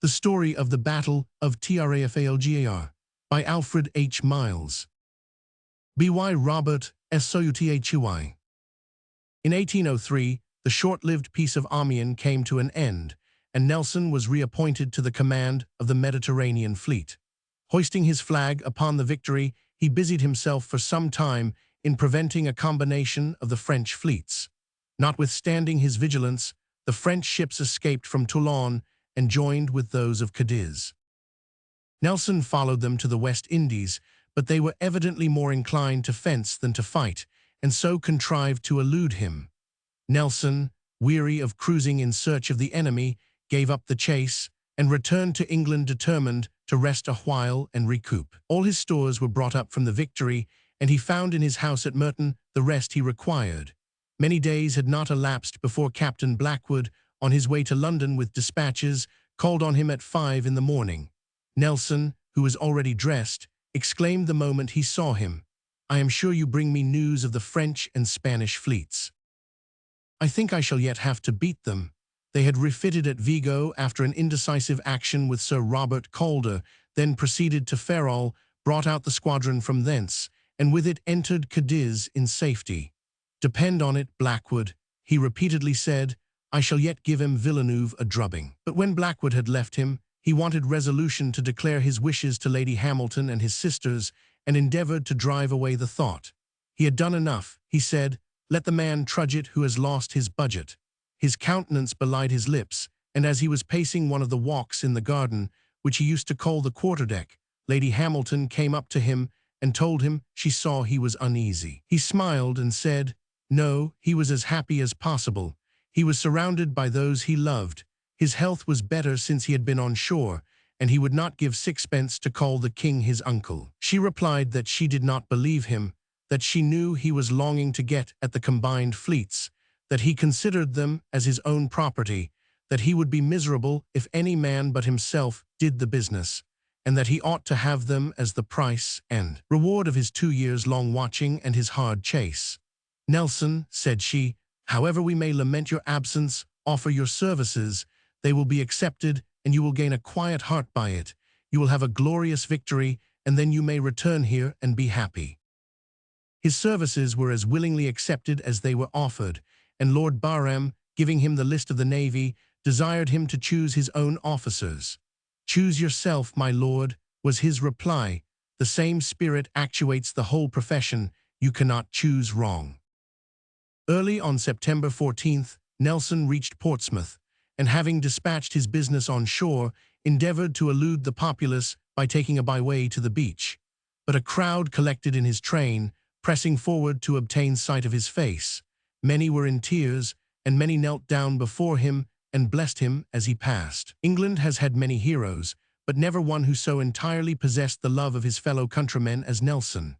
The Story of the Battle of Trafalgar by Alfred H. Miles. B.Y. Robert S. Southy. In 1803, the short-lived Peace of Amiens came to an end, and Nelson was reappointed to the command of the Mediterranean fleet. Hoisting his flag upon the Victory, he busied himself for some time in preventing a combination of the French fleets. Notwithstanding his vigilance, the French ships escaped from Toulon and joined with those of Cadiz. Nelson followed them to the West Indies, but they were evidently more inclined to fence than to fight, and so contrived to elude him. Nelson, weary of cruising in search of the enemy, gave up the chase and returned to England determined to rest a while and recoup. All his stores were brought up from the Victory, and he found in his house at Merton the rest he required. Many days had not elapsed before Captain Blackwood, on his way to London with dispatches, called on him at 5 in the morning. Nelson, who was already dressed, exclaimed the moment he saw him, "I am sure you bring me news of the French and Spanish fleets. I think I shall yet have to beat them." They had refitted at Vigo after an indecisive action with Sir Robert Calder, then proceeded to Ferrol, brought out the squadron from thence, and with it entered Cadiz in safety. "Depend on it, Blackwood," he repeatedly said, "I shall yet give him Villeneuve a drubbing." But when Blackwood had left him, he wanted resolution to declare his wishes to Lady Hamilton and his sisters, and endeavored to drive away the thought. He had done enough, he said, let the man trudge it who has lost his budget. His countenance belied his lips, and as he was pacing one of the walks in the garden, which he used to call the quarterdeck, Lady Hamilton came up to him and told him she saw he was uneasy. He smiled and said, no, he was as happy as possible. He was surrounded by those he loved. His health was better since he had been on shore, and he would not give sixpence to call the king his uncle. She replied that she did not believe him, that she knew he was longing to get at the combined fleets, that he considered them as his own property, that he would be miserable if any man but himself did the business, and that he ought to have them as the price and reward of his 2 years' long watching and his hard chase. "Nelson," said she, "however we may lament your absence, offer your services, they will be accepted, and you will gain a quiet heart by it. You will have a glorious victory, and then you may return here and be happy." His services were as willingly accepted as they were offered, and Lord Barham, giving him the list of the navy, desired him to choose his own officers. "Choose yourself, my lord," was his reply. "The same spirit actuates the whole profession. You cannot choose wrong." Early on September 14th, Nelson reached Portsmouth, and having dispatched his business on shore, endeavored to elude the populace by taking a byway to the beach. But a crowd collected in his train, pressing forward to obtain sight of his face. Many were in tears, and many knelt down before him and blessed him as he passed. England has had many heroes, but never one who so entirely possessed the love of his fellow countrymen as Nelson.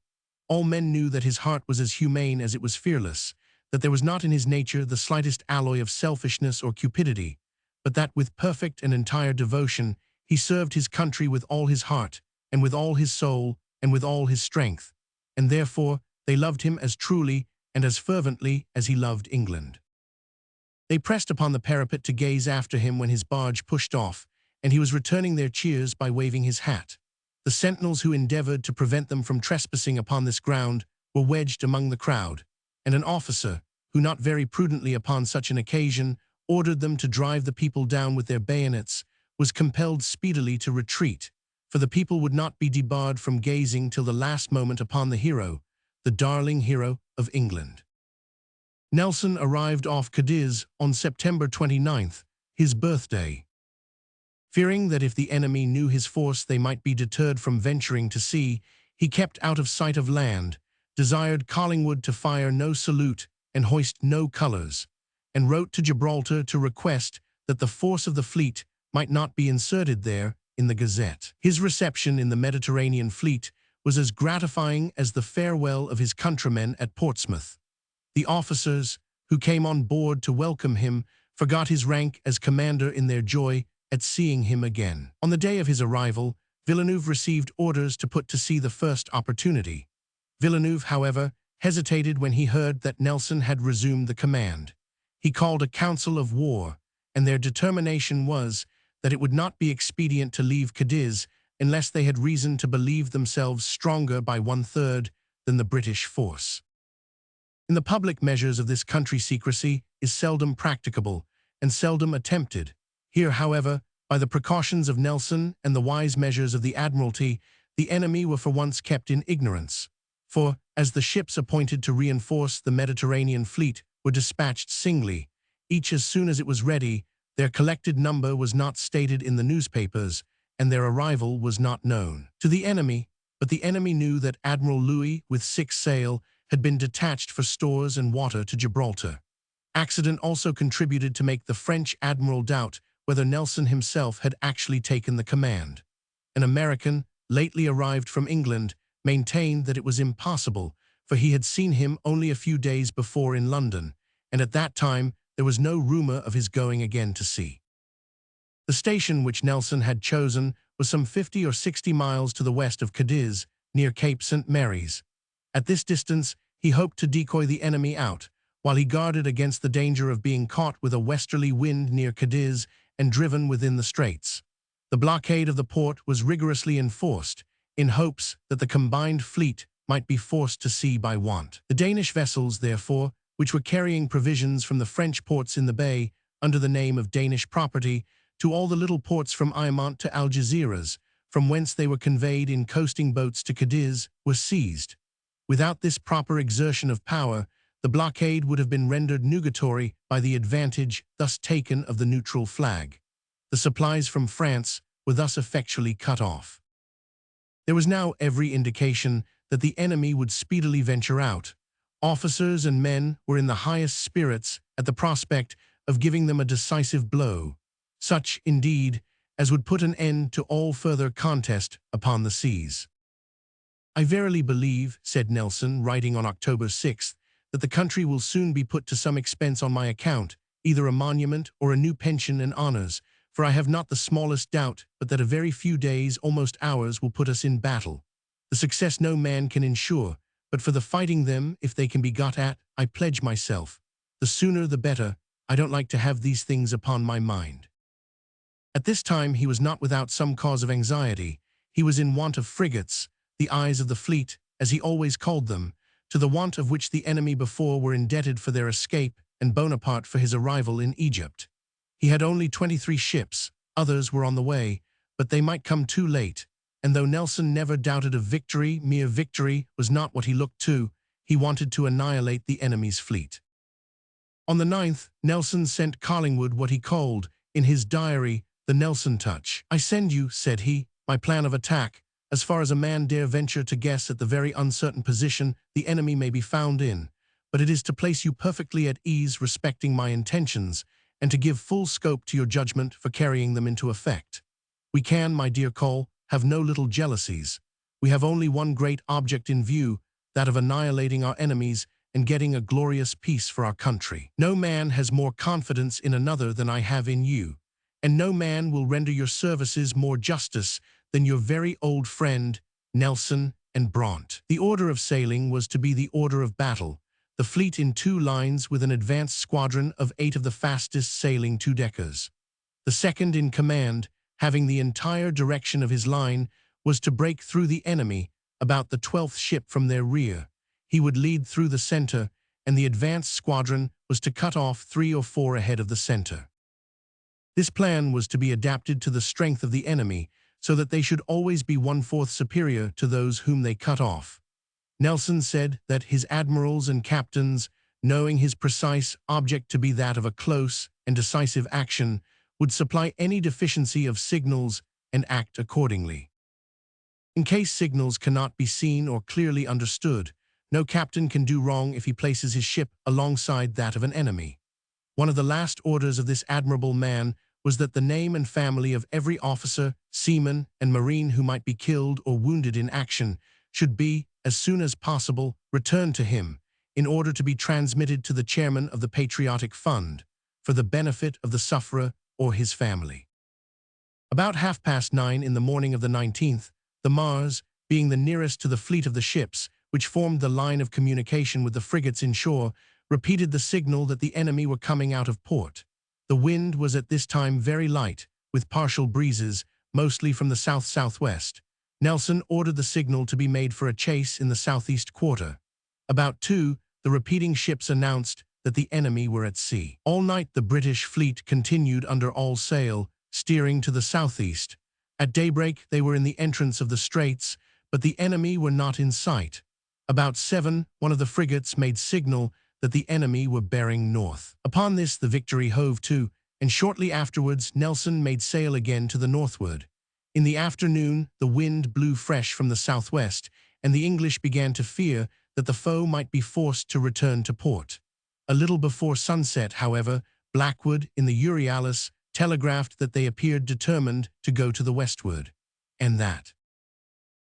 All men knew that his heart was as humane as it was fearless, that there was not in his nature the slightest alloy of selfishness or cupidity, but that with perfect and entire devotion he served his country with all his heart, and with all his soul, and with all his strength, and therefore they loved him as truly and as fervently as he loved England. They pressed upon the parapet to gaze after him when his barge pushed off, and he was returning their cheers by waving his hat. The sentinels who endeavored to prevent them from trespassing upon this ground were wedged among the crowd, and an officer, who not very prudently upon such an occasion ordered them to drive the people down with their bayonets, was compelled speedily to retreat, for the people would not be debarred from gazing till the last moment upon the hero, the darling hero of England. Nelson arrived off Cadiz on September 29th, his birthday. Fearing that if the enemy knew his force they might be deterred from venturing to sea, he kept out of sight of land, desired Collingwood to fire no salute and hoist no colours, and wrote to Gibraltar to request that the force of the fleet might not be inserted there in the Gazette. His reception in the Mediterranean fleet was as gratifying as the farewell of his countrymen at Portsmouth. The officers, who came on board to welcome him, forgot his rank as commander in their joy at seeing him again. On the day of his arrival, Villeneuve received orders to put to sea the first opportunity. Villeneuve, however, hesitated when he heard that Nelson had resumed the command. He called a council of war, and their determination was that it would not be expedient to leave Cadiz unless they had reason to believe themselves stronger by 1/3 than the British force. In the public measures of this country secrecy is seldom practicable and seldom attempted. Here, however, by the precautions of Nelson and the wise measures of the Admiralty, the enemy were for once kept in ignorance. For, as the ships appointed to reinforce the Mediterranean fleet were dispatched singly, each as soon as it was ready, their collected number was not stated in the newspapers, and their arrival was not known to the enemy, but the enemy knew that Admiral Louis, with 6 sail, had been detached for stores and water to Gibraltar. Accident also contributed to make the French admiral doubt whether Nelson himself had actually taken the command. An American, lately arrived from England, maintained that it was impossible, for he had seen him only a few days before in London, and at that time there was no rumor of his going again to sea. The station which Nelson had chosen was some 50 or 60 miles to the west of Cadiz, near Cape St. Mary's. At this distance, he hoped to decoy the enemy out, while he guarded against the danger of being caught with a westerly wind near Cadiz and driven within the straits. The blockade of the port was rigorously enforced, in hopes that the combined fleet might be forced to sea by want. The Danish vessels, therefore, which were carrying provisions from the French ports in the bay, under the name of Danish property, to all the little ports from Eamont to Algeciras, from whence they were conveyed in coasting boats to Cadiz, were seized. Without this proper exertion of power, the blockade would have been rendered nugatory by the advantage thus taken of the neutral flag. The supplies from France were thus effectually cut off. There was now every indication that the enemy would speedily venture out. Officers and men were in the highest spirits at the prospect of giving them a decisive blow, such, indeed, as would put an end to all further contest upon the seas. "I verily believe," said Nelson, writing on October 6, "that the country will soon be put to some expense on my account, either a monument or a new pension and honors, for I have not the smallest doubt but that a very few days, almost hours, will put us in battle. The success no man can ensure, but for the fighting them, if they can be got at, I pledge myself. The sooner the better. I don't like to have these things upon my mind." At this time he was not without some cause of anxiety. He was in want of frigates, the eyes of the fleet, as he always called them, to the want of which the enemy before were indebted for their escape and Bonaparte for his arrival in Egypt. He had only 23 ships, others were on the way, but they might come too late, and though Nelson never doubted of victory, mere victory was not what he looked to. He wanted to annihilate the enemy's fleet. On the 9th, Nelson sent Collingwood what he called, in his diary, the Nelson touch. "I send you," said he, "my plan of attack, as far as a man dare venture to guess at the very uncertain position the enemy may be found in, but it is to place you perfectly at ease respecting my intentions, and to give full scope to your judgment for carrying them into effect. We can, my dear Cole, have no little jealousies. We have only one great object in view, that of annihilating our enemies and getting a glorious peace for our country. No man has more confidence in another than I have in you, and no man will render your services more justice than your very old friend, Nelson and Brant." The order of sailing was to be the order of battle, the fleet in 2 lines with an advanced squadron of 8 of the fastest sailing 2-deckers. The second in command, having the entire direction of his line, was to break through the enemy about the 12th ship from their rear. He would lead through the center, and the advanced squadron was to cut off 3 or 4 ahead of the center. This plan was to be adapted to the strength of the enemy, so that they should always be 1/4 superior to those whom they cut off. Nelson said that his admirals and captains, knowing his precise object to be that of a close and decisive action, would supply any deficiency of signals and act accordingly. In case signals cannot be seen or clearly understood, no captain can do wrong if he places his ship alongside that of an enemy. One of the last orders of this admirable man was that the name and family of every officer, seaman, and marine who might be killed or wounded in action should be, as soon as possible, returned to him, in order to be transmitted to the chairman of the Patriotic Fund, for the benefit of the sufferer or his family. About 9:30 in the morning of the 19th, the Mars, being the nearest to the fleet of the ships, which formed the line of communication with the frigates inshore, repeated the signal that the enemy were coming out of port. The wind was at this time very light, with partial breezes, mostly from the south-southwest. Nelson ordered the signal to be made for a chase in the southeast quarter. About 2, the repeating ships announced that the enemy were at sea. All night the British fleet continued under all sail, steering to the southeast. At daybreak they were in the entrance of the straits, but the enemy were not in sight. About 7, one of the frigates made signal that the enemy were bearing north. Upon this the Victory hove to, and shortly afterwards Nelson made sail again to the northward. In the afternoon the wind blew fresh from the southwest, and the English began to fear that the foe might be forced to return to port. A little before sunset, however, Blackwood, in the Euryalus, telegraphed that they appeared determined to go to the westward, and that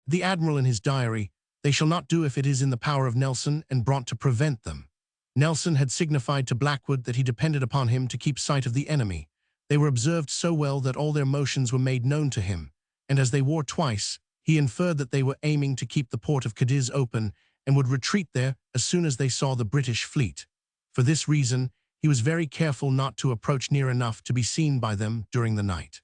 the admiral in his diary, "They shall not do if it is in the power of Nelson and brought to prevent them." Nelson had signified to Blackwood that he depended upon him to keep sight of the enemy. They were observed so well that all their motions were made known to him, and as they wore twice, he inferred that they were aiming to keep the port of Cadiz open and would retreat there as soon as they saw the British fleet. For this reason, he was very careful not to approach near enough to be seen by them during the night.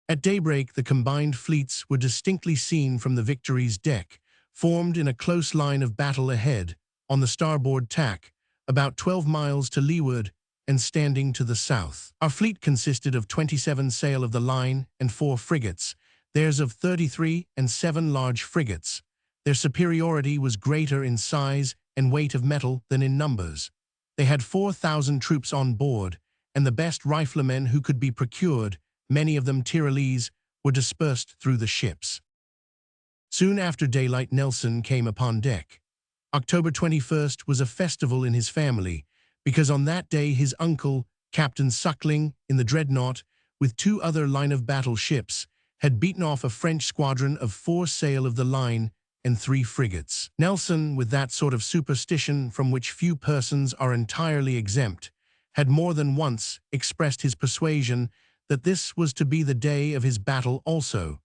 At daybreak, the combined fleets were distinctly seen from the Victory's deck, formed in a close line of battle ahead, on the starboard tack, about 12 miles to leeward, and standing to the south. Our fleet consisted of 27 sail of the line and 4 frigates, theirs of 33 and 7 large frigates. Their superiority was greater in size and weight of metal than in numbers. They had 4,000 troops on board, and the best riflemen who could be procured, many of them Tyrolese, were dispersed through the ships. Soon after daylight Nelson came upon deck. October 21st was a festival in his family, because on that day his uncle, Captain Suckling, in the Dreadnought, with 2 other line-of-battle ships, had beaten off a French squadron of 4 sail of the line and 3 frigates. Nelson, with that sort of superstition from which few persons are entirely exempt, had more than once expressed his persuasion that this was to be the day of his battle also,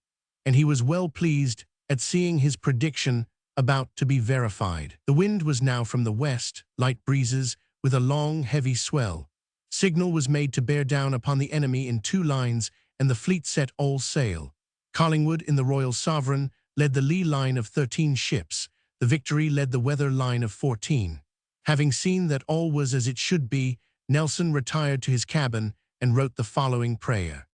and he was well pleased at seeing his prediction about to be verified. The wind was now from the west, light breezes, with a long, heavy swell. Signal was made to bear down upon the enemy in 2 lines, and the fleet set all sail. Collingwood, in the Royal Sovereign, led the lee line of 13 ships. The Victory led the weather line of 14. Having seen that all was as it should be, Nelson retired to his cabin and wrote the following prayer.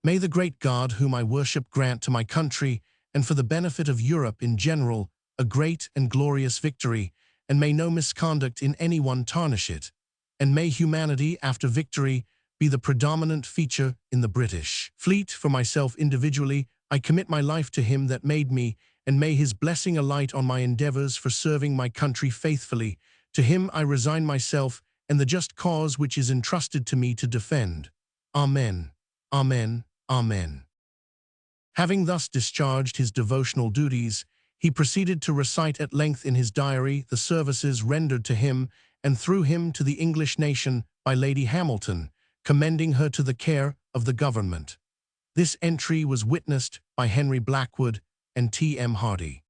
"May the great God whom I worship grant to my country, and for the benefit of Europe in general, a great and glorious victory, and may no misconduct in any one tarnish it, and may humanity after victory be the predominant feature in the British fleet. For myself individually, I commit my life to him that made me, and may his blessing alight on my endeavors for serving my country faithfully. To him I resign myself and the just cause which is entrusted to me to defend. Amen. Amen. Amen." Having thus discharged his devotional duties, he proceeded to recite at length in his diary the services rendered to him and through him to the English nation by Lady Hamilton, commending her to the care of the government. This entry was witnessed by Henry Blackwood and T.M. Hardy.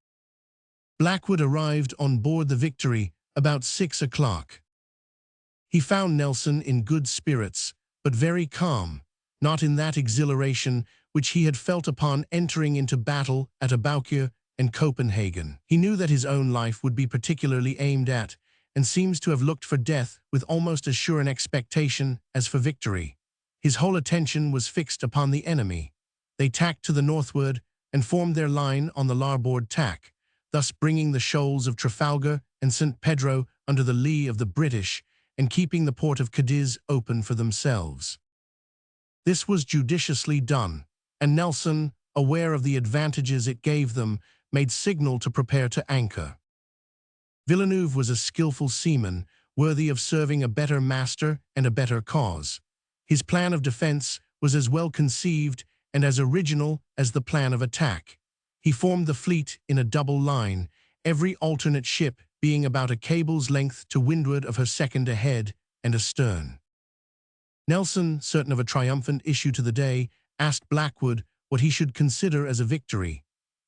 Blackwood arrived on board the Victory about 6 o'clock. He found Nelson in good spirits, but very calm, not in that exhilaration which he had felt upon entering into battle at Aboukir and Copenhagen. He knew that his own life would be particularly aimed at, and seems to have looked for death with almost as sure an expectation as for victory. His whole attention was fixed upon the enemy. They tacked to the northward and formed their line on the larboard tack, thus bringing the shoals of Trafalgar and St. Pedro under the lee of the British and keeping the port of Cadiz open for themselves. This was judiciously done, and Nelson, aware of the advantages it gave them, made signal to prepare to anchor. Villeneuve was a skillful seaman, worthy of serving a better master and a better cause. His plan of defense was as well conceived and as original as the plan of attack. He formed the fleet in a double line, every alternate ship being about a cable's length to windward of her second ahead and astern. Nelson, certain of a triumphant issue to the day, asked Blackwood what he should consider as a victory.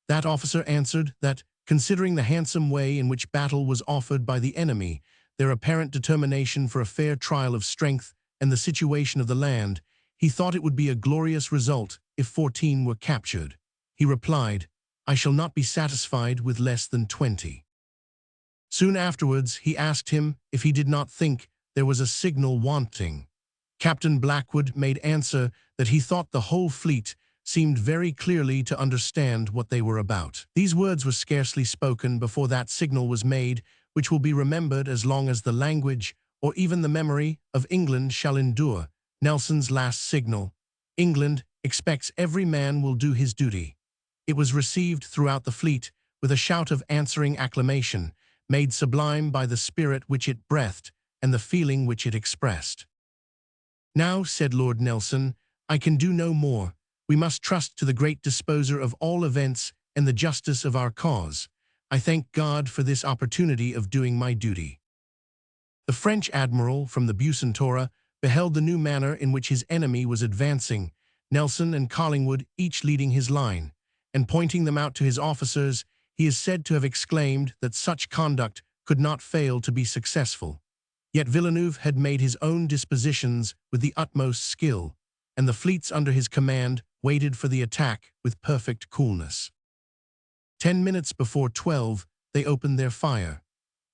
That officer answered that, considering the handsome way in which battle was offered by the enemy, their apparent determination for a fair trial of strength, and the situation of the land, He thought it would be a glorious result if 14 were captured. He replied, "I shall not be satisfied with less than 20. Soon afterwards, he asked him if he did not think there was a signal wanting. Captain Blackwood made answer that he thought the whole fleet seemed very clearly to understand what they were about. These words were scarcely spoken before that signal was made, which will be remembered as long as the language or even the memory of England shall endure. Nelson's last signal. England expects every man will do his duty. It was received throughout the fleet with a shout of answering acclamation, made sublime by the spirit which it breathed and the feeling which it expressed. "Now," said Lord Nelson, "I can do no more. We must trust to the great disposer of all events and the justice of our cause. I thank God for this opportunity of doing my duty." The French admiral from the Bucentaure beheld the new manner in which his enemy was advancing, Nelson and Collingwood each leading his line, and pointing them out to his officers, he is said to have exclaimed that such conduct could not fail to be successful. Yet Villeneuve had made his own dispositions with the utmost skill, and the fleets under his command waited for the attack with perfect coolness. 10 minutes before 12, they opened their fire.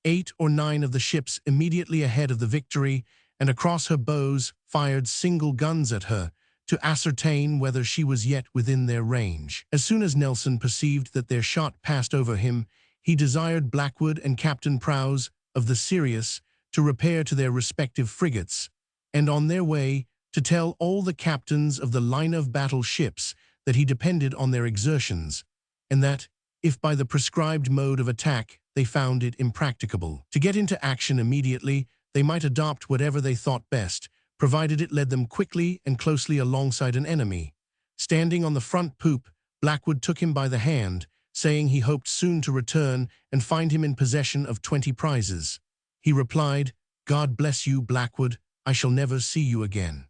8 or 9 of the ships immediately ahead of the Victory and across her bows fired single guns at her to ascertain whether she was yet within their range. As soon as Nelson perceived that their shot passed over him, he desired Blackwood and Captain Prowse of the Sirius to repair to their respective frigates, and on their way to tell all the captains of the line-of-battle ships that he depended on their exertions, and that, if by the prescribed mode of attack they found it impracticable to get into action immediately, they might adopt whatever they thought best, provided it led them quickly and closely alongside an enemy. Standing on the front poop, Blackwood took him by the hand, saying he hoped soon to return and find him in possession of 20 prizes. He replied, "God bless you, Blackwood, I shall never see you again."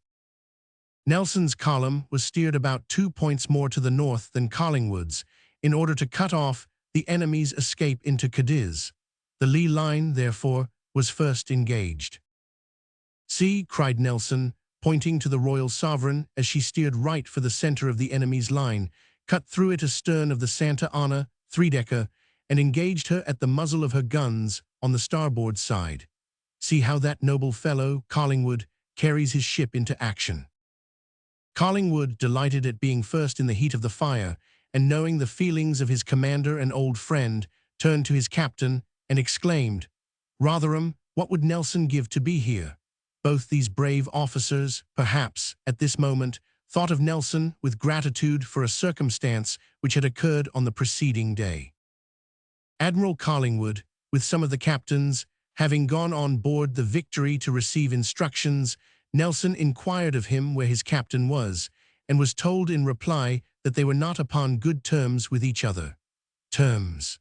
Nelson's column was steered about 2 points more to the north than Collingwood's, in order to cut off the enemy's escape into Cadiz. The lee line, therefore, was first engaged. "See," cried Nelson, pointing to the Royal Sovereign as she steered right for the center of the enemy's line, cut through it astern of the Santa Ana three-decker, and engaged her at the muzzle of her guns on the starboard side. "See how that noble fellow, Collingwood, carries his ship into action." Collingwood, delighted at being first in the heat of the fire, and knowing the feelings of his commander and old friend, turned to his captain and exclaimed, "Rotherham, what would Nelson give to be here?" Both these brave officers, perhaps, at this moment, thought of Nelson with gratitude for a circumstance which had occurred on the preceding day. Admiral Collingwood, with some of the captains, having gone on board the Victory to receive instructions, Nelson inquired of him where his captain was, and was told in reply that they were not upon good terms with each other. "Terms,"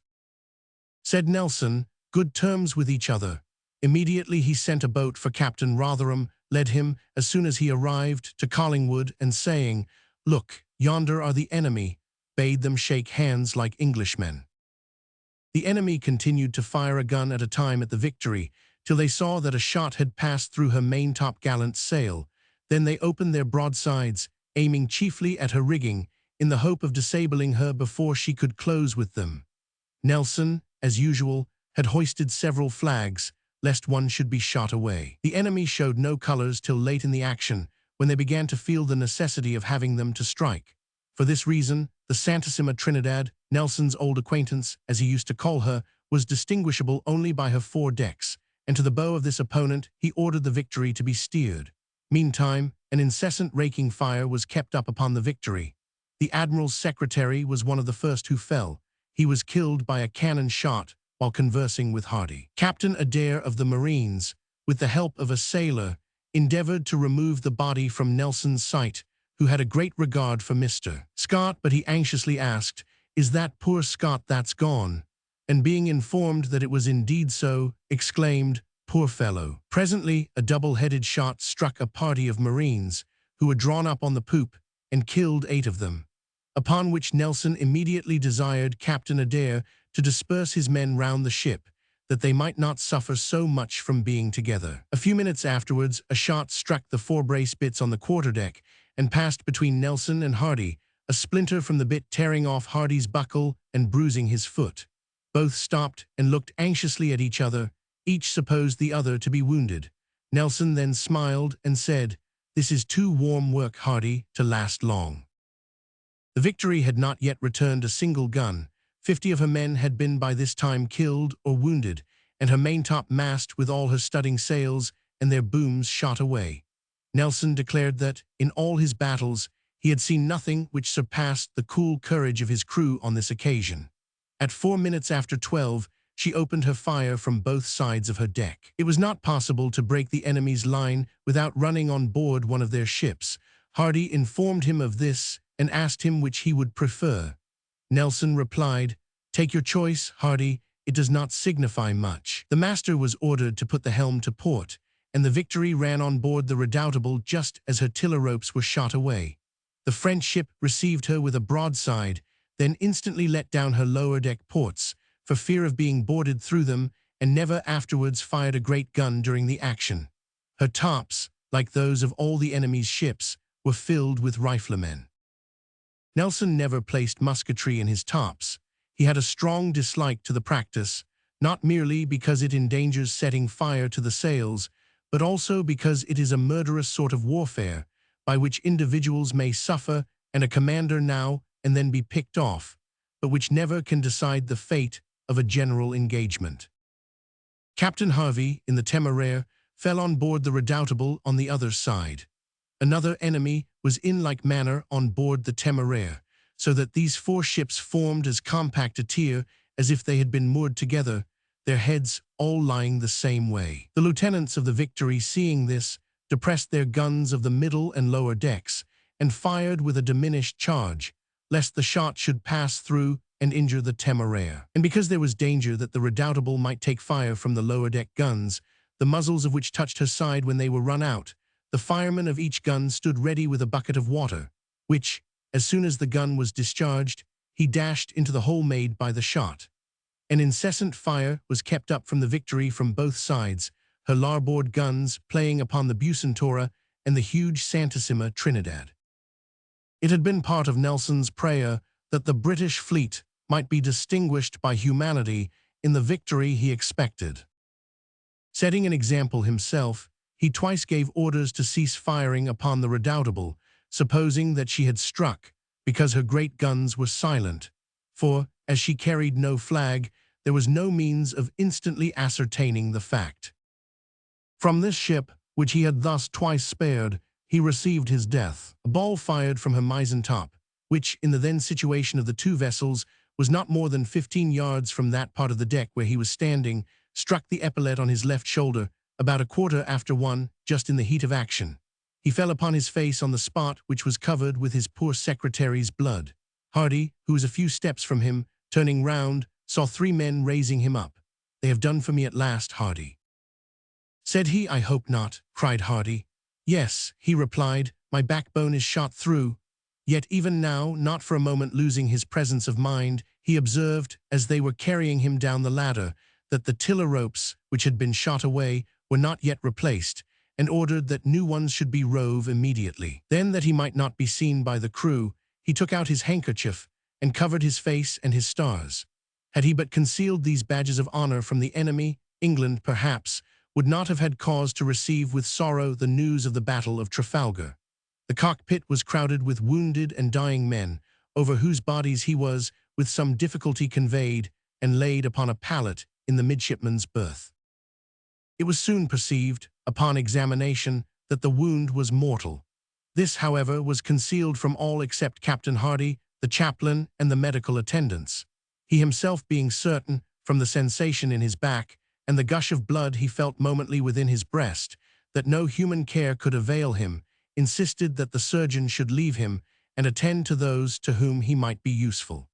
said Nelson, "good terms with each other." Immediately he sent a boat for Captain Rotherham, led him, as soon as he arrived, to Collingwood, and saying, "Look, yonder are the enemy," bade them shake hands like Englishmen. The enemy continued to fire a gun at a time at the Victory, till they saw that a shot had passed through her main-top-gallant sail. Then they opened their broadsides, aiming chiefly at her rigging, in the hope of disabling her before she could close with them. Nelson, as usual, had hoisted several flags, lest one should be shot away. The enemy showed no colors till late in the action, when they began to feel the necessity of having them to strike. For this reason, the Santissima Trinidad, Nelson's old acquaintance, as he used to call her, was distinguishable only by her 4 decks, and to the bow of this opponent he ordered the Victory to be steered. Meantime, an incessant raking fire was kept up upon the Victory. The Admiral's secretary was one of the first who fell. He was killed by a cannon shot while conversing with Hardy. Captain Adair of the Marines, with the help of a sailor, endeavored to remove the body from Nelson's sight, who had a great regard for Mr. Scott, but he anxiously asked, "Is that poor Scott that's gone?" And being informed that it was indeed so, exclaimed, "Poor fellow." Presently, a double-headed shot struck a party of Marines, who were drawn up on the poop, and killed 8 of them. Upon which Nelson immediately desired Captain Adair to disperse his men round the ship, that they might not suffer so much from being together. A few minutes afterwards, a shot struck the forebrace bitts on the quarterdeck, and passed between Nelson and Hardy, a splinter from the bit tearing off Hardy's buckle and bruising his foot. Both stopped and looked anxiously at each other. Each supposed the other to be wounded. Nelson then smiled and said, "This is too warm work, Hardy, to last long." The Victory had not yet returned a single gun. 50 of her men had been by this time killed or wounded, and her maintop mast with all her studding sails and their booms shot away. Nelson declared that, in all his battles, he had seen nothing which surpassed the cool courage of his crew on this occasion. At 4 minutes after 12, she opened her fire from both sides of her deck. It was not possible to break the enemy's line without running on board one of their ships. Hardy informed him of this and asked him which he would prefer. Nelson replied, "Take your choice, Hardy, it does not signify much." The master was ordered to put the helm to port, and the Victory ran on board the Redoubtable just as her tiller ropes were shot away. The French ship received her with a broadside, then instantly let down her lower deck ports, for fear of being boarded through them, and never afterwards fired a great gun during the action. Her tops, like those of all the enemy's ships, were filled with riflemen. Nelson never placed musketry in his tops. He had a strong dislike to the practice, not merely because it endangers setting fire to the sails, but also because it is a murderous sort of warfare, by which individuals may suffer and a commander now and then be picked off, but which never can decide the fate of a general engagement. Captain Harvey, in the Temeraire, fell on board the Redoubtable on the other side. Another enemy was in like manner on board the Temeraire, so that these 4 ships formed as compact a tier as if they had been moored together, their heads all lying the same way. The lieutenants of the Victory, seeing this, depressed their guns of the middle and lower decks, and fired with a diminished charge, lest the shot should pass through and injure the Temeraire. And because there was danger that the Redoubtable might take fire from the lower deck guns, the muzzles of which touched her side when they were run out, the fireman of each gun stood ready with a bucket of water, which, as soon as the gun was discharged, he dashed into the hole made by the shot. An incessant fire was kept up from the Victory from both sides, her larboard guns playing upon the Bucentaura and the huge Santissima Trinidad. It had been part of Nelson's prayer that the British fleet might be distinguished by humanity in the victory he expected. Setting an example himself, he twice gave orders to cease firing upon the Redoubtable, supposing that she had struck, because her great guns were silent, for, as she carried no flag, there was no means of instantly ascertaining the fact. From this ship, which he had thus twice spared, he received his death. A ball fired from her mizentop, which, in the then situation of the 2 vessels, was not more than 15 yards from that part of the deck where he was standing, struck the epaulette on his left shoulder, about 1:15, just in the heat of action. He fell upon his face on the spot which was covered with his poor secretary's blood. Hardy, who was a few steps from him, turning round, saw 3 men raising him up. "They have done for me at last, Hardy," said he. "I hope not," cried Hardy. "Yes," he replied, "my backbone is shot through." Yet even now, not for a moment losing his presence of mind, he observed, as they were carrying him down the ladder, that the tiller ropes, which had been shot away, were not yet replaced, and ordered that new ones should be rove immediately. Then, that he might not be seen by the crew, he took out his handkerchief and covered his face and his stars. Had he but concealed these badges of honor from the enemy, England, perhaps, would not have had cause to receive with sorrow the news of the Battle of Trafalgar. The cockpit was crowded with wounded and dying men, over whose bodies he was, with some difficulty, conveyed and laid upon a pallet in the midshipman's berth. It was soon perceived, upon examination, that the wound was mortal. This, however, was concealed from all except Captain Hardy, the chaplain, and the medical attendants. He himself being certain, from the sensation in his back, and the gush of blood he felt momently within his breast, that no human care could avail him, insisted that the surgeon should leave him and attend to those to whom he might be useful.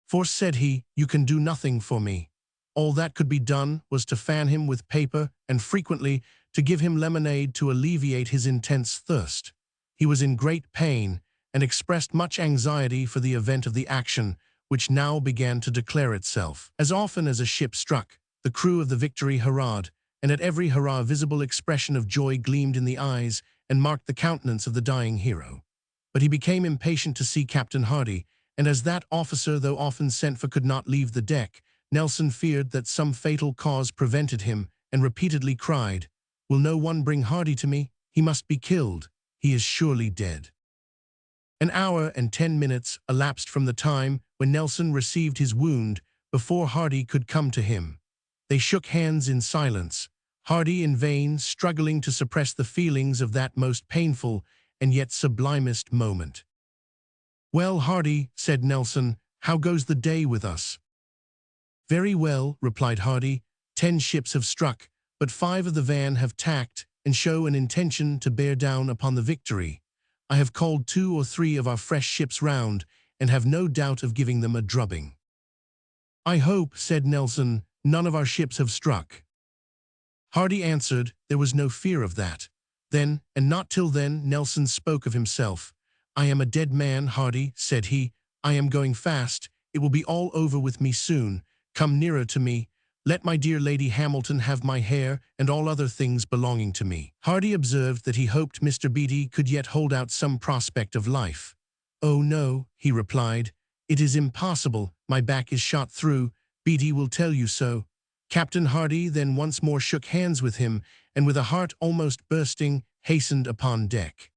"For," said he, "you can do nothing for me." All that could be done was to fan him with paper and frequently to give him lemonade to alleviate his intense thirst. He was in great pain and expressed much anxiety for the event of the action, which now began to declare itself. As often as a ship struck, the crew of the Victory hurrahed, and at every hurrah a visible expression of joy gleamed in the eyes and marked the countenance of the dying hero. But he became impatient to see Captain Hardy, and as that officer, though often sent for, could not leave the deck, Nelson feared that some fatal cause prevented him, and repeatedly cried, "Will no one bring Hardy to me? He must be killed. He is surely dead." An hour and 10 minutes elapsed from the time when Nelson received his wound before Hardy could come to him. They shook hands in silence, Hardy in vain struggling to suppress the feelings of that most painful and yet sublimest moment. "Well, Hardy," said Nelson, "how goes the day with us?" "Very well," replied Hardy. 10 ships have struck, but 5 of the van have tacked and show an intention to bear down upon the Victory. I have called 2 or 3 of our fresh ships round, and have no doubt of giving them a drubbing." "I hope," said Nelson, "none of our ships have struck." Hardy answered there was no fear of that. Then, and not till then, Nelson spoke of himself. "I am a dead man, Hardy," said he. "I am going fast. It will be all over with me soon. Come nearer to me. Let my dear Lady Hamilton have my hair and all other things belonging to me." Hardy observed that he hoped Mr. Beatty could yet hold out some prospect of life. "Oh no," he replied. "It is impossible. My back is shot through. Beatty will tell you so." Captain Hardy then once more shook hands with him, and with a heart almost bursting, hastened upon deck.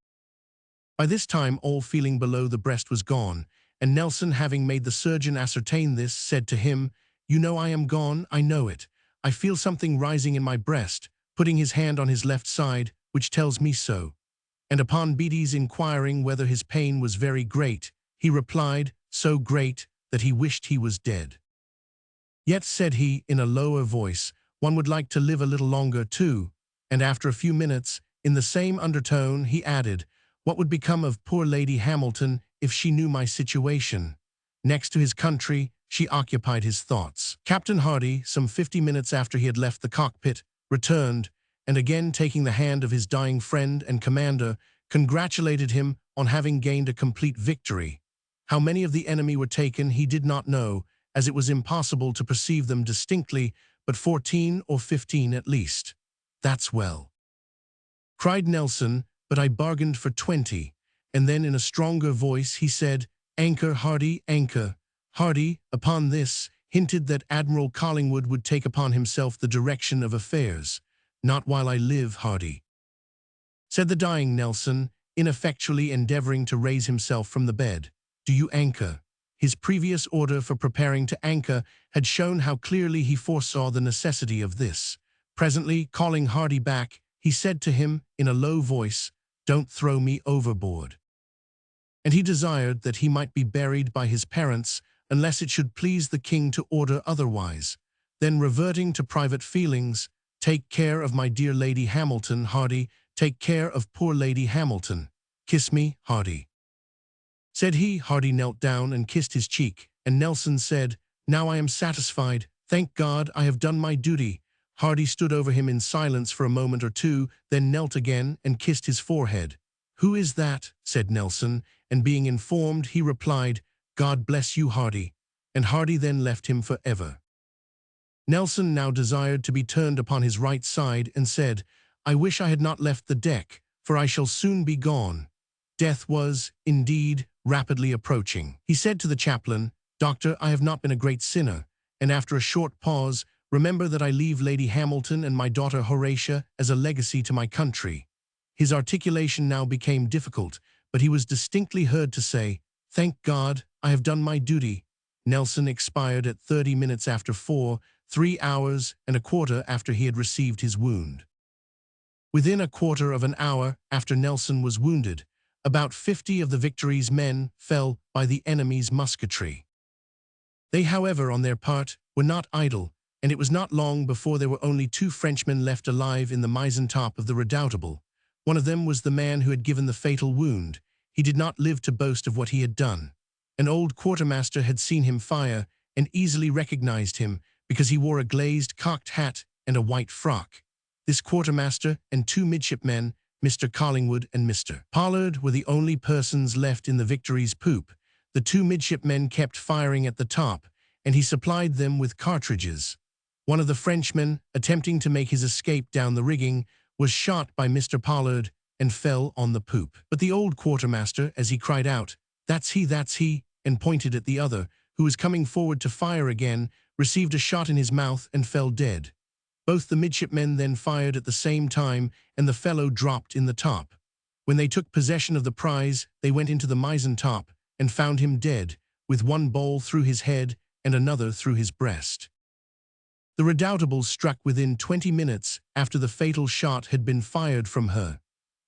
By this time all feeling below the breast was gone, and Nelson, having made the surgeon ascertain this, said to him, "You know I am gone, I know it. I feel something rising in my breast," putting his hand on his left side, "which tells me so." And upon Beatty's inquiring whether his pain was very great, he replied, "So great that he wished he was dead." "Yet," said he, in a lower voice, "one would like to live a little longer too." And after a few minutes, in the same undertone, he added, "What would become of poor Lady Hamilton if she knew my situation?" Next to his country, she occupied his thoughts. Captain Hardy, some 50 minutes after he had left the cockpit, returned, and again taking the hand of his dying friend and commander, congratulated him on having gained a complete victory. How many of the enemy were taken he did not know, as it was impossible to perceive them distinctly, but 14 or 15 at least. "That's well," cried Nelson, "but I bargained for 20. And then in a stronger voice he said, "Anchor, Hardy, anchor." Hardy, upon this, hinted that Admiral Collingwood would take upon himself the direction of affairs. "Not while I live, Hardy," said the dying Nelson, ineffectually endeavoring to raise himself from the bed. "Do you anchor?" His previous order for preparing to anchor had shown how clearly he foresaw the necessity of this. Presently, calling Hardy back, he said to him in a low voice, "Don't throw me overboard." And he desired that he might be buried by his parents, unless it should please the king to order otherwise. Then reverting to private feelings, "Take care of my dear Lady Hamilton, Hardy. Take care of poor Lady Hamilton. Kiss me, Hardy," said he. Hardy knelt down and kissed his cheek, and Nelson said, "Now I am satisfied. Thank God, I have done my duty." Hardy stood over him in silence for a moment or two, then knelt again and kissed his forehead. "Who is that?" said Nelson, and being informed, he replied, "God bless you, Hardy." And Hardy then left him for ever. Nelson now desired to be turned upon his right side, and said, "I wish I had not left the deck, for I shall soon be gone." Death was, indeed, rapidly approaching. He said to the chaplain, "Doctor, I have not been a great sinner," and after a short pause, "Remember that I leave Lady Hamilton and my daughter Horatia as a legacy to my country." His articulation now became difficult, but he was distinctly heard to say, "Thank God, I have done my duty." Nelson expired at 30 minutes after 4, 3 hours and a quarter after he had received his wound. Within a quarter of an hour after Nelson was wounded, about 50 of the Victory's men fell by the enemy's musketry. They, however, on their part, were not idle, and it was not long before there were only 2 Frenchmen left alive in the mizentop of the Redoutable. One of them was the man who had given the fatal wound. He did not live to boast of what he had done. An old quartermaster had seen him fire, and easily recognized him, because he wore a glazed cocked hat and a white frock. This quartermaster and 2 midshipmen, Mr. Collingwood and Mr. Pollard, were the only persons left in the Victory's poop. The 2 midshipmen kept firing at the top, and he supplied them with cartridges. One of the Frenchmen, attempting to make his escape down the rigging, was shot by Mr. Pollard, and fell on the poop. But the old quartermaster, as he cried out, that's he," and pointed at the other, who was coming forward to fire again, received a shot in his mouth and fell dead. Both the midshipmen then fired at the same time, and the fellow dropped in the top. When they took possession of the prize, they went into the mizzen top and found him dead, with one ball through his head and another through his breast. The Redoubtable struck within 20 minutes after the fatal shot had been fired from her.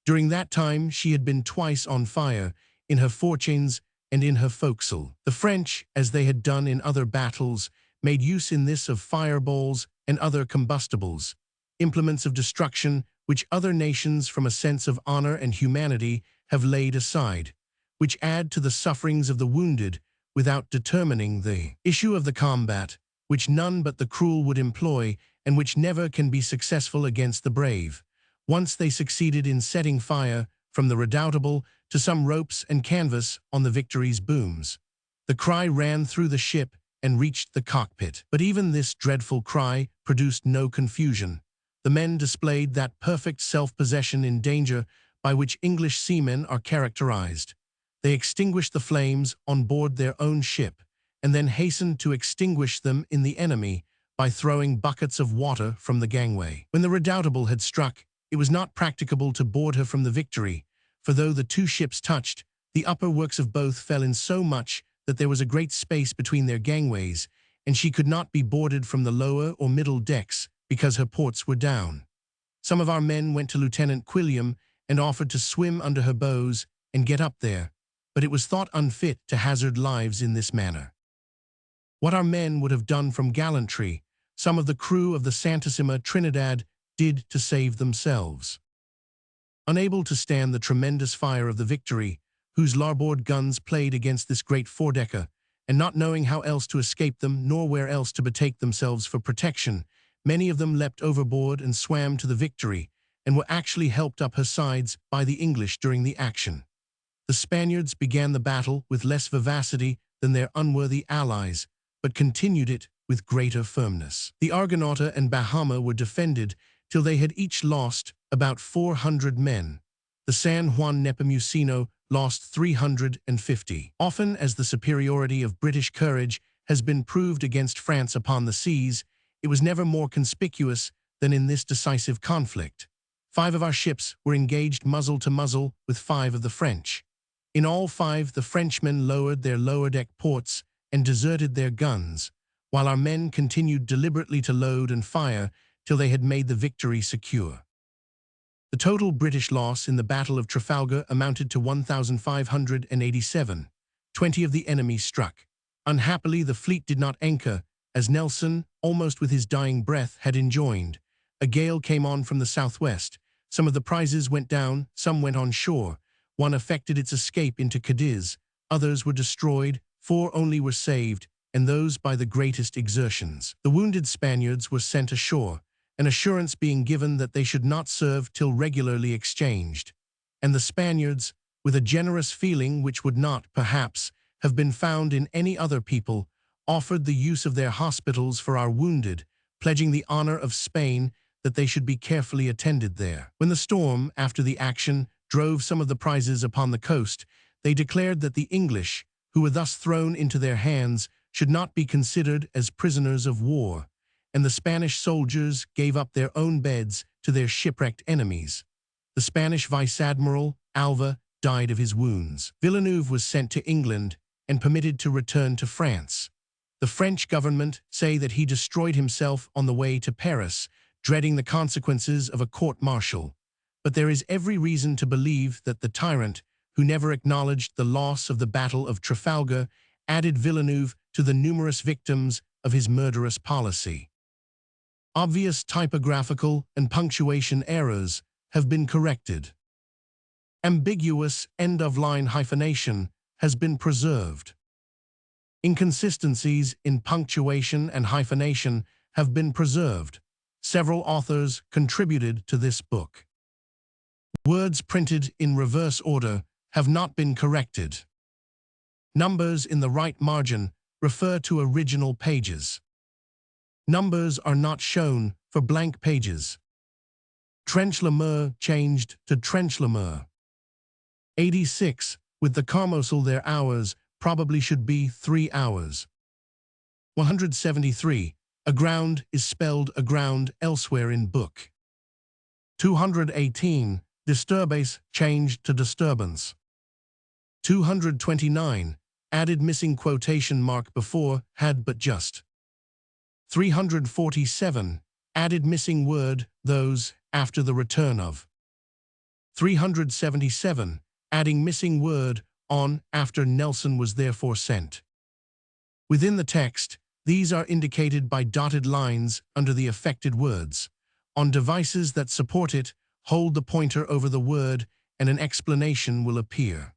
During that time, she had been twice on fire, in her forechains and in her forecastle. The French, as they had done in other battles, made use in this of fireballs and other combustibles, implements of destruction which other nations from a sense of honor and humanity have laid aside, which add to the sufferings of the wounded without determining the issue of the combat, which none but the cruel would employ, and which never can be successful against the brave. Once they succeeded in setting fire, from the Redoubtable to some ropes and canvas on the Victory's booms. The cry ran through the ship and reached the cockpit. But even this dreadful cry produced no confusion. The men displayed that perfect self-possession in danger by which English seamen are characterized. They extinguished the flames on board their own ship, and then hastened to extinguish them in the enemy by throwing buckets of water from the gangway. When the Redoubtable had struck, it was not practicable to board her from the Victory, for though the two ships touched, the upper works of both fell in so much that there was a great space between their gangways, and she could not be boarded from the lower or middle decks because her ports were down. Some of our men went to Lieutenant Quilliam and offered to swim under her bows and get up there, but it was thought unfit to hazard lives in this manner. What our men would have done from gallantry, some of the crew of the Santissima Trinidad did to save themselves. Unable to stand the tremendous fire of the Victory, whose larboard guns played against this great four-decker, and not knowing how else to escape them nor where else to betake themselves for protection, many of them leapt overboard and swam to the Victory, and were actually helped up her sides by the English during the action. The Spaniards began the battle with less vivacity than their unworthy allies, but continued it with greater firmness. The Argonauta and Bahama were defended till they had each lost about 400 men. The San Juan Nepomuceno lost 350. Often as the superiority of British courage has been proved against France upon the seas, it was never more conspicuous than in this decisive conflict. 5 of our ships were engaged muzzle to muzzle with 5 of the French. In all 5, the Frenchmen lowered their lower deck ports and deserted their guns, while our men continued deliberately to load and fire till they had made the Victory secure. The total British loss in the Battle of Trafalgar amounted to 1,587. 20 of the enemy struck. Unhappily, the fleet did not anchor, as Nelson, almost with his dying breath, had enjoined. A gale came on from the southwest. Some of the prizes went down, some went on shore. One effected its escape into Cadiz. Others were destroyed, 4 only were saved, and those by the greatest exertions. The wounded Spaniards were sent ashore, an assurance being given that they should not serve till regularly exchanged. And the Spaniards, with a generous feeling which would not, perhaps, have been found in any other people, offered the use of their hospitals for our wounded, pledging the honor of Spain that they should be carefully attended there. When the storm, after the action, drove some of the prizes upon the coast, they declared that the English, who were thus thrown into their hands, should not be considered as prisoners of war, and the Spanish soldiers gave up their own beds to their shipwrecked enemies. The Spanish vice-admiral, Alva, died of his wounds. Villeneuve was sent to England and permitted to return to France. The French government say that he destroyed himself on the way to Paris, dreading the consequences of a court-martial. But there is every reason to believe that the tyrant, who never acknowledged the loss of the Battle of Trafalgar, added Villeneuve to the numerous victims of his murderous policy. Obvious typographical and punctuation errors have been corrected. Ambiguous end-of-line hyphenation has been preserved. Inconsistencies in punctuation and hyphenation have been preserved. Several authors contributed to this book. Words printed in reverse order have not been corrected. Numbers in the right margin refer to original pages. Numbers are not shown for blank pages. Trench-le-Mur changed to Trench-le-Mur. 86. With the Carmosel their hours probably should be 3 hours. 173. Aground is spelled aground elsewhere in book. 218. Disturbance changed to disturbance. 229. Added missing quotation mark before had but just. 347. Added missing word those after the return of. 377. Adding missing word on after Nelson was therefore sent. Within the text, these are indicated by dotted lines under the affected words. On devices that support it, hold the pointer over the word and an explanation will appear.